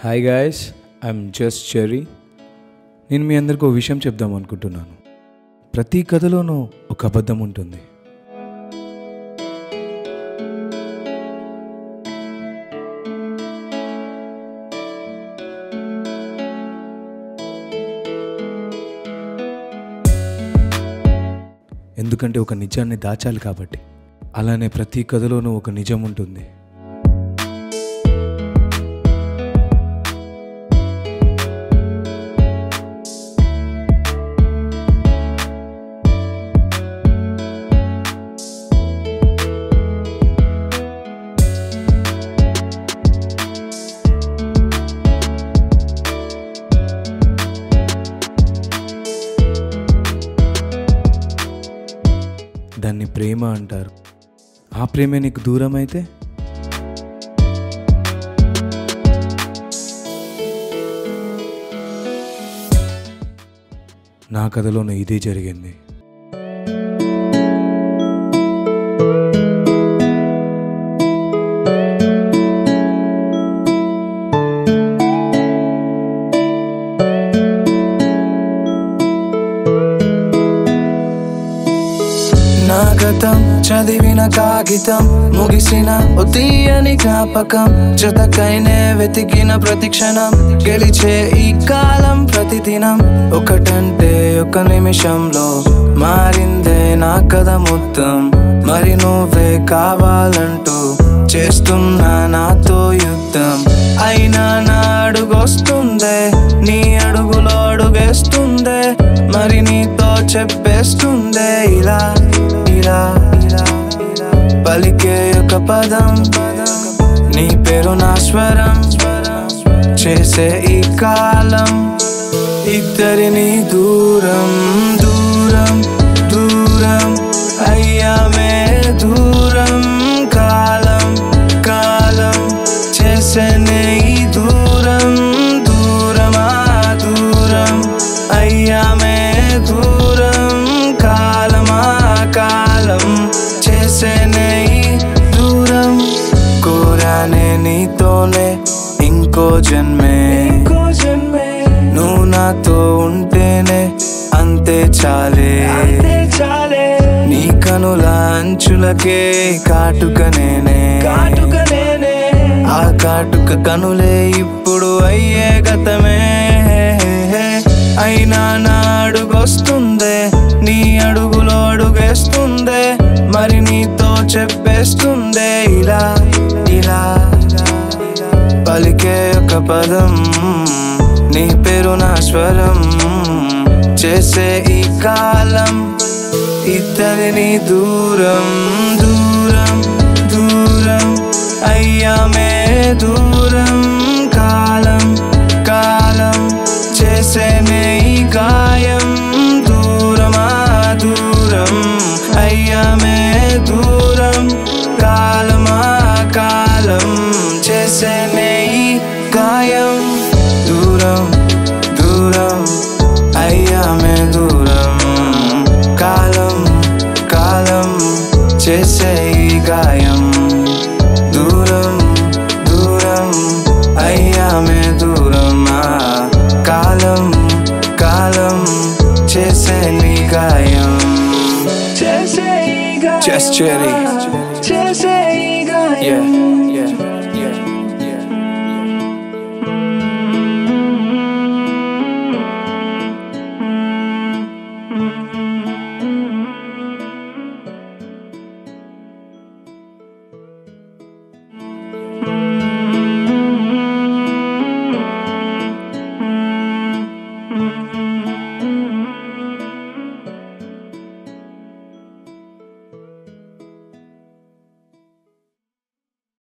Hi guys, I'm just cherry. నేను మీ అందరికీ ఒక విషయం చెప్దాం అనుకుంటున్నాను. ప్రతి కథలోనూ ఒక అబద్ధం ఉంటుంది. ఎందుకంటే ఒక నిజాన్ని దాచాలి కాబట్టి. అలానే ప్రతి కథలోనూ ఒక నిజం ఉంటుంది. దాన్ని ప్రేమ అంటారు. ఆ ప్రేమే నీకు దూరం అయితే నా కథలోనే ఇదే జరిగింది. నా గతం చదివిన కాగితం, ముగిసిన ఓ తీయని జ్ఞాపకం, జతకైనే వెతికిన ప్రతి క్షణం, గెలిచే ఈ కాలం ప్రతిదినం. ఒకటంటే ఒక నిమిషంలో మారిందే నా కథ మొత్తం. మరి నువ్వే కావాలంటూ చేస్తున్నా నాతో యుద్ధం. అయినా నా అడుగొస్తుందే, నీ అడుగులో అడుగేస్తుందే, మరి నీతో చెప్పేస్తుందే ఇలా ఇలా పలికే ఒక పదం, నీ పేరు నా స్వరం, చేసే ఈ కాలం ఇద్దరిని దూరం దూరం దూరం అయ్యామే దూరం. కాలం కాలం చేసేనే ఈ దూరం దూరమా దూరం అయ్యామే దూరం. కాలమా కాలం చేసేనే ఈ దూరం. కోరానే నీతోనే ఇంకో జన్మే, నువ్వు నాతో ఉంటేనే అంతే చాలే. నీ కనుల అంచులకే కాటుక నేనే, ఆ కాటుక కనులే ఇప్పుడు అయ్యే గతమే. అయినా నా అడుగొస్తుందే, నీ అడుగులో అడుగేస్తుందే, మరి నీతో చెప్పేస్తుందే ఇలా ఇలా పలికే ఒక పదం, నీ పేరు నా స్వరం, చేసే ఈ కాలం ఇద్దరిని దూరం దూరం దూరం అయ్యామే దూరం. కాలం కాలం చేసేనే ఈ గాయం దూరమా దూరం అయ్యామే దూరం. కాలమా కాలం చేసేనే ఈ గాయం దూరం దూరం అయ్యామే దూరం. కాలం కాలం చేసే ఈ గాయం దూరం దూరం అయ్యామే దూరం. కాలం కాలం చేసే నీ గాయం. Just Cherry. Yeah.